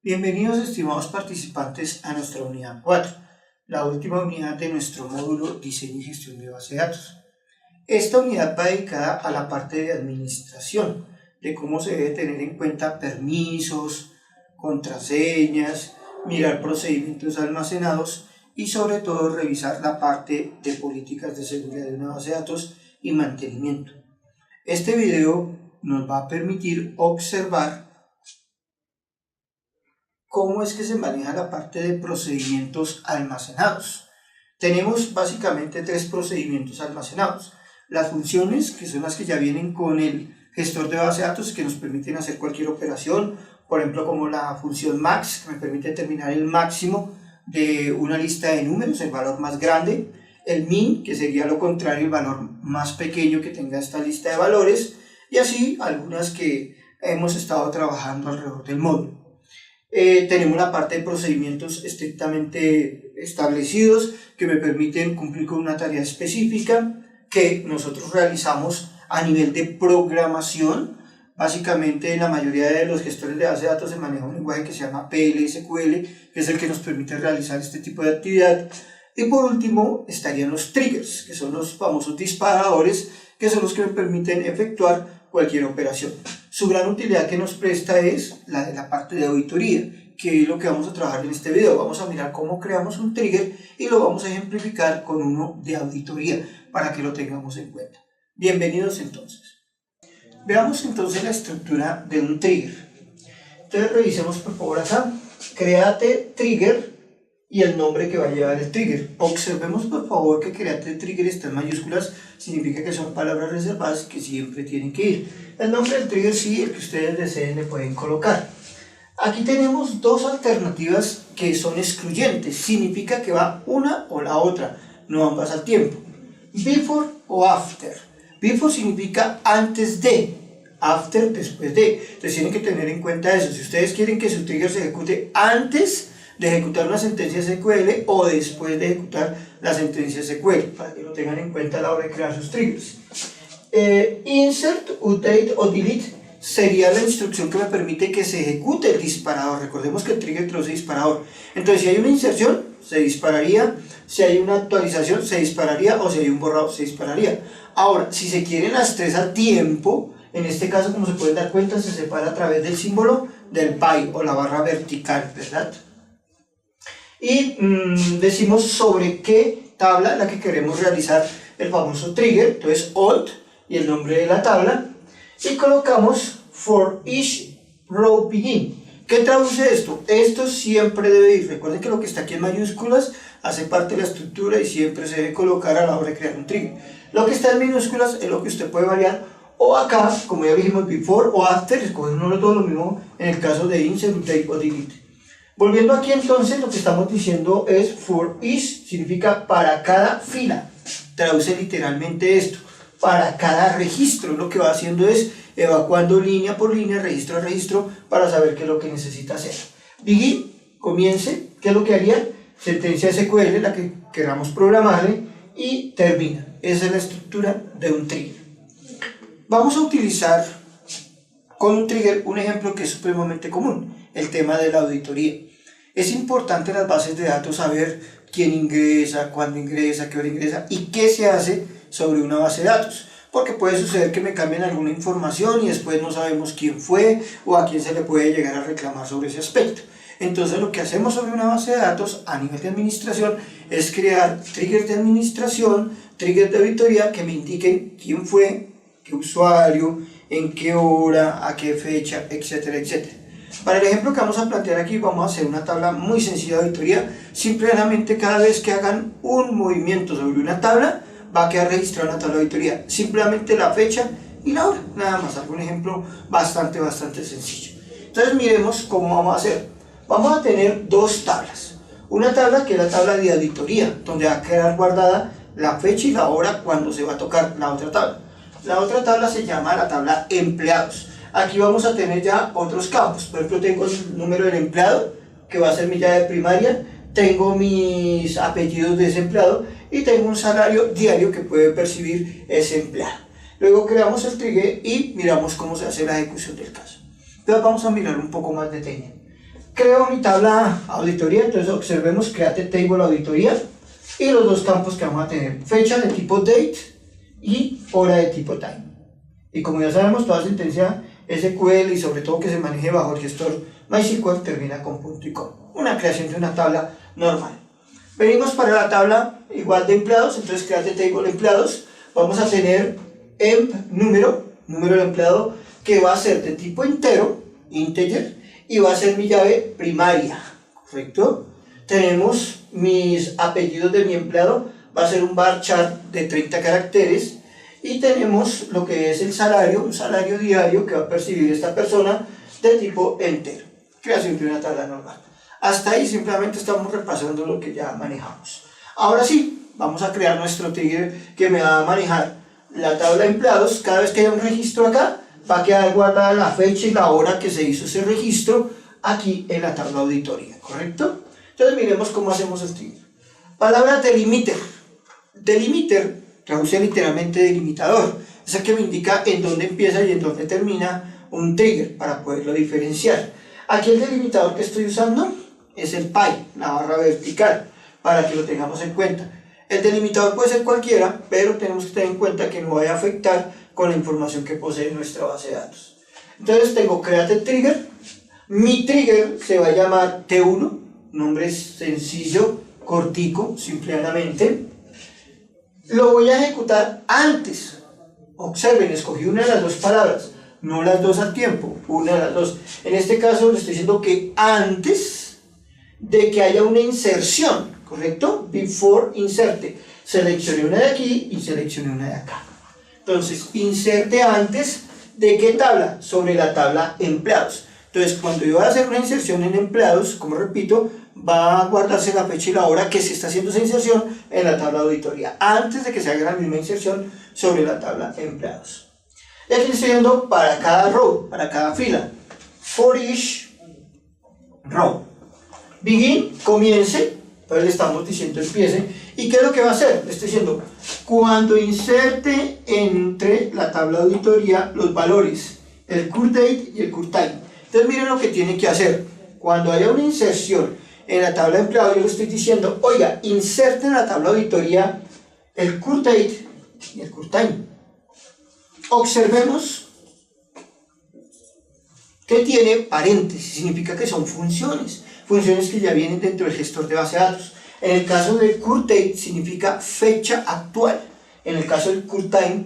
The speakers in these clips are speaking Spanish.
Bienvenidos, estimados participantes, a nuestra unidad 4, la última unidad de nuestro módulo Diseño y Gestión de Base de Datos. Esta unidad va dedicada a la parte de administración, de cómo se debe tener en cuenta permisos, contraseñas, mirar procedimientos almacenados y sobre todo revisar la parte de políticas de seguridad de una base de datos y mantenimiento. Este video nos va a permitir observar cómo es que se maneja la parte de procedimientos almacenados. Tenemos básicamente tres procedimientos almacenados. Las funciones, que son las que ya vienen con el gestor de base de datos, que nos permiten hacer cualquier operación, por ejemplo como la función max, que me permite determinar el máximo de una lista de números, el valor más grande. El min, que sería lo contrario, el valor más pequeño que tenga esta lista de valores, y así algunas que hemos estado trabajando alrededor del módulo. Tenemos la parte de procedimientos estrictamente establecidos que me permiten cumplir con una tarea específica que nosotros realizamos a nivel de programación. Básicamente en la mayoría de los gestores de base de datos se maneja un lenguaje que se llama PL/SQL, que es el que nos permite realizar este tipo de actividad. Y por último estarían los triggers, que son los famosos disparadores, que son los que me permiten efectuar cualquier operación. Su gran utilidad que nos presta es la de la parte de auditoría, que es lo que vamos a trabajar en este video. Vamos a mirar cómo creamos un trigger y lo vamos a ejemplificar con uno de auditoría para que lo tengamos en cuenta. Bienvenidos entonces. Veamos entonces la estructura de un trigger. Entonces revisemos por favor acá. Créate trigger y el nombre que va a llevar el trigger. Observemos por favor que créate trigger está en mayúsculas, significa que son palabras reservadas que siempre tienen que ir. El nombre del trigger sí, el que ustedes deseen le pueden colocar. Aquí tenemos dos alternativas que son excluyentes, significa que va una o la otra, no ambas al tiempo. Before o after. Before significa antes de, after después de. Entonces tienen que tener en cuenta eso. Si ustedes quieren que su trigger se ejecute antes de ejecutar una sentencia SQL o después de ejecutar la sentencia SQL, para que lo tengan en cuenta a la hora de crear sus triggers. Insert, update o delete sería la instrucción que me permite que se ejecute el disparador. Recordemos que el trigger traduce disparador. Entonces si hay una inserción se dispararía, si hay una actualización se dispararía o si hay un borrado se dispararía. Ahora, si se quieren las tres al tiempo, en este caso como se pueden dar cuenta se separa a través del símbolo del pie o la barra vertical, ¿verdad? Y decimos sobre qué tabla la que queremos realizar el famoso trigger. Entonces alt y el nombre de la tabla y colocamos for each row begin. ¿Qué traduce esto? Esto siempre debe ir, recuerden que lo que está aquí en mayúsculas hace parte de la estructura y siempre se debe colocar a la hora de crear un trigger. Lo que está en minúsculas es lo que usted puede variar, o acá, como ya dijimos, before o after, escogen uno todo lo mismo en el caso de insert, update o delete. Volviendo aquí entonces, lo que estamos diciendo es for each, significa para cada fila, traduce literalmente esto, para cada registro. Lo que va haciendo es evacuando línea por línea, registro a registro, para saber qué es lo que necesita hacer. Begin, comience, ¿qué es lo que haría? Sentencia SQL, la que queramos programarle, y termina. Esa es la estructura de un trigger. Vamos a utilizar con un trigger un ejemplo que es supremamente común, el tema de la auditoría. Es importante en las bases de datos saber quién ingresa, cuándo ingresa, qué hora ingresa y qué se hace sobre una base de datos, porque puede suceder que me cambien alguna información y después no sabemos quién fue o a quién se le puede llegar a reclamar sobre ese aspecto. Entonces lo que hacemos sobre una base de datos a nivel de administración es crear triggers de administración, triggers de auditoría que me indiquen quién fue, qué usuario, en qué hora, a qué fecha, etcétera, etcétera. Para el ejemplo que vamos a plantear aquí vamos a hacer una tabla muy sencilla de auditoría. Simplemente cada vez que hagan un movimiento sobre una tabla va a quedar registrada una tabla de auditoría, simplemente la fecha y la hora, nada más. Algún ejemplo bastante sencillo. Entonces miremos cómo vamos a hacer. Vamos a tener dos tablas. Una tabla que es la tabla de auditoría, donde va a quedar guardada la fecha y la hora cuando se va a tocar la otra tabla. La otra tabla se llama la tabla empleados. Aquí vamos a tener ya otros campos. Por ejemplo, tengo el número del empleado, que va a ser mi llave primaria, tengo mis apellidos de ese empleado y tengo un salario diario que puede percibir ese empleado. Luego creamos el trigger y miramos cómo se hace la ejecución del caso. Entonces vamos a mirar un poco más detenido. Creo mi tabla auditoría, entonces observemos Create Table Auditoría y los dos campos que vamos a tener, fecha de tipo date y hora de tipo time. Y como ya sabemos, toda sentencia SQL y sobre todo que se maneje bajo el gestor MySQL termina con punto y coma. Una creación de una tabla normal. Venimos para la tabla igual de empleados, entonces Create Table Empleados. Vamos a tener emp número del empleado que va a ser de tipo entero, integer, y va a ser mi llave primaria, ¿correcto? Tenemos mis apellidos de mi empleado, va a ser un bar chart de 30 caracteres, y tenemos lo que es el salario, un salario diario que va a percibir esta persona de tipo entero. Creación de una tabla normal. Hasta ahí simplemente estamos repasando lo que ya manejamos. Ahora sí, vamos a crear nuestro trigger que me va a manejar la tabla de empleados. Cada vez que haya un registro acá, va a quedar guardada la fecha y la hora que se hizo ese registro aquí en la tabla auditoría, ¿correcto? Entonces miremos cómo hacemos el trigger. Palabra delimiter. Delimiter traduce literalmente delimitador. Es el que me indica en dónde empieza y en dónde termina un trigger para poderlo diferenciar. Aquí el delimitador que estoy usando es el pie, la barra vertical, para que lo tengamos en cuenta. El delimitador puede ser cualquiera, pero tenemos que tener en cuenta que no vaya a afectar con la información que posee nuestra base de datos. Entonces tengo Create Trigger. Mi trigger se va a llamar T1, nombre sencillo, cortico, simplemente. Lo voy a ejecutar antes. Observen, escogí una de las dos palabras, no las dos al tiempo, una de las dos. En este caso le estoy diciendo que antes de que haya una inserción, ¿correcto? Before inserte. Seleccioné una de aquí y seleccioné una de acá. Entonces, inserte antes de qué tabla? Sobre la tabla empleados. Entonces, cuando yo voy a hacer una inserción en empleados, como repito, va a guardarse la fecha y la hora que se está haciendo esa inserción en la tabla auditoría, antes de que se haga la misma inserción sobre la tabla empleados. Y aquí estoy viendo para cada row, para cada fila. For each row. Begin, comience, entonces le estamos diciendo empiece. ¿Y qué es lo que va a hacer? Le estoy diciendo, cuando inserte entre la tabla auditoría los valores, el current date y el current time. Entonces miren lo que tiene que hacer. Cuando haya una inserción en la tabla de empleado, yo le estoy diciendo, oiga, inserte en la tabla auditoría el current date y el current time. Observemos que tiene paréntesis, significa que son funciones que ya vienen dentro del gestor de base de datos. En el caso del current date significa fecha actual, en el caso del current time,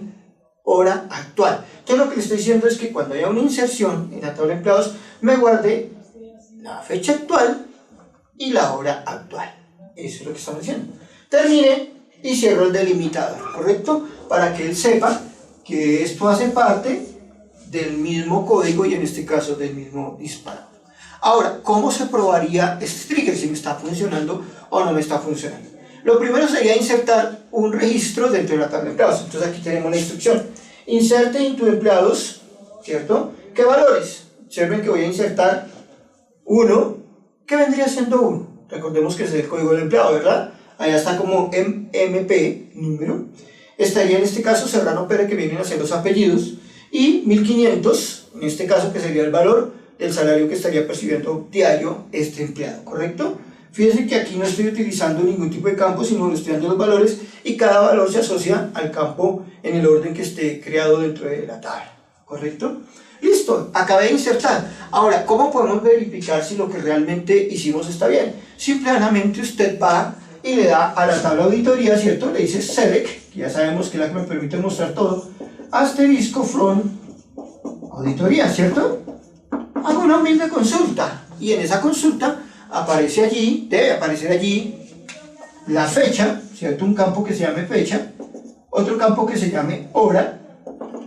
hora actual. Entonces lo que le estoy diciendo es que cuando haya una inserción en la tabla de empleados, me guarde la fecha actual y la hora actual. Eso es lo que estamos diciendo. Termine y cierro el delimitador, ¿correcto? Para que él sepa que esto hace parte del mismo código y en este caso del mismo disparador. Ahora, ¿cómo se probaría este trigger si me está funcionando o no me está funcionando? Lo primero sería insertar un registro dentro de la tabla de empleados. Entonces aquí tenemos la instrucción. Inserte into empleados, ¿cierto? ¿Qué valores? Observen que voy a insertar 1. ¿Qué vendría siendo 1? Recordemos que es el código del empleado, ¿verdad? Allá está como MP, número. Estaría en este caso Serrano Pérez, que vienen a ser los apellidos. Y 1500, en este caso, que sería el valor del salario que estaría percibiendo diario este empleado, ¿correcto? Fíjense que aquí no estoy utilizando ningún tipo de campo, sino le estoy dando los valores y cada valor se asocia al campo en el orden que esté creado dentro de la tabla, ¿correcto? Listo, acabé de insertar. Ahora, ¿cómo podemos verificar si lo que realmente hicimos está bien? Simplemente usted va y le da a la tabla auditoría, ¿cierto? Le dice select, que ya sabemos que es la que me permite mostrar todo, asterisco from auditoría, ¿cierto? Hago una humilde consulta y en esa consulta aparece allí, debe aparecer allí la fecha, ¿cierto? Un campo que se llame fecha, otro campo que se llame hora,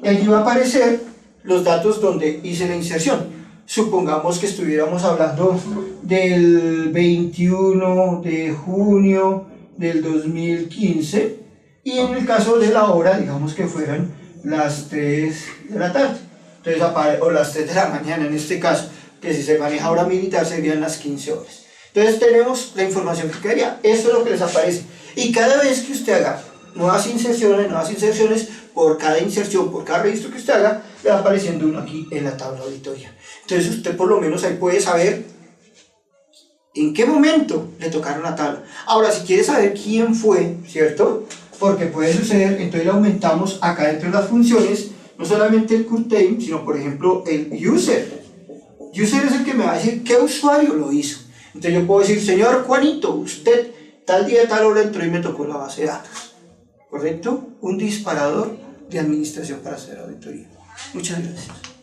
y allí va a aparecer los datos donde hice la inserción. Supongamos que estuviéramos hablando del 21 de junio del 2015 y en el caso de la hora, digamos que fueran las 3 de la tarde. Entonces, o las 3 de la mañana en este caso, que si se maneja hora militar serían las 15 horas. Entonces tenemos la información que quería, esto es lo que les aparece. Y cada vez que usted haga nuevas inserciones, por cada inserción, por cada registro que usted haga, le va apareciendo uno aquí en la tabla auditoria. Entonces usted por lo menos ahí puede saber ¿En qué momento le tocaron la tabla? Ahora, si quieres saber quién fue, ¿cierto? Porque puede suceder, entonces le aumentamos acá dentro de las funciones, no solamente el curtain, sino por ejemplo el user. User es el que me va a decir qué usuario lo hizo. Entonces yo puedo decir, señor Juanito, usted tal día, tal hora entró y me tocó la base de datos. ¿Correcto? Un disparador de administración para hacer auditoría. Muchas gracias.